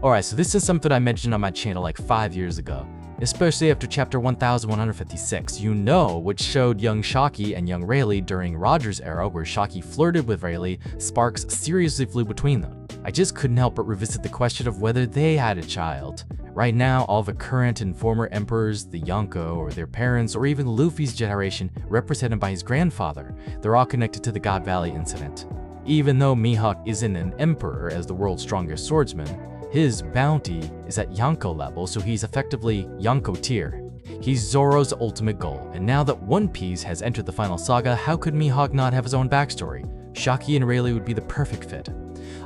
Alright, so this is something I mentioned on my channel like 5 years ago, especially after chapter 1156, you know, which showed young Shocky and young Rayleigh during Roger's era, where Shocky flirted with Rayleigh. Sparks seriously flew between them. I just couldn't help but revisit the question of whether they had a child. Right now, all the current and former emperors, the Yonko, or their parents, or even Luffy's generation, represented by his grandfather, they're all connected to the God Valley incident. Even though Mihawk isn't an emperor as the world's strongest swordsman, his bounty is at Yonko level, so he's effectively Yonko tier. He's Zoro's ultimate goal, and now that One Piece has entered the final saga, how could Mihawk not have his own backstory? Shocky and Rayleigh would be the perfect fit.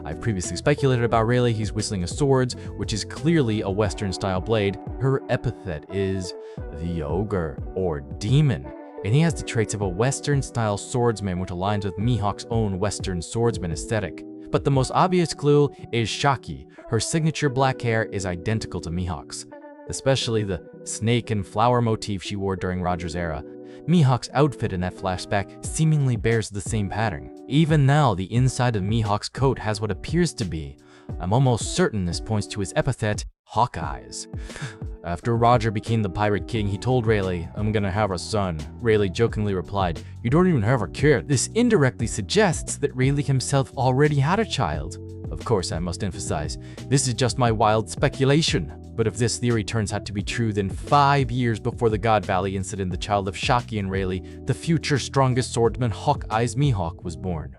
I've previously speculated about Rayleigh. He's whistling a sword, which is clearly a Western-style blade. Her epithet is the Ogre, or Demon, and he has the traits of a Western-style swordsman, which aligns with Mihawk's own Western swordsman aesthetic. But the most obvious clue is Shocky. Her signature black hair is identical to Mihawk's, especially the snake and flower motif she wore during Roger's era. Mihawk's outfit in that flashback seemingly bears the same pattern. Even now, the inside of Mihawk's coat has what appears to be, I'm almost certain this points to his epithet, Hawkeyes. After Roger became the Pirate King, he told Rayleigh, "I'm gonna have a son." Rayleigh jokingly replied, "You don't even have a kid." This indirectly suggests that Rayleigh himself already had a child. Of course, I must emphasize, this is just my wild speculation. But if this theory turns out to be true, then 5 years before the God Valley incident, the child of Shocky and Rayleigh, the future strongest swordsman Hawkeye's Mihawk was born.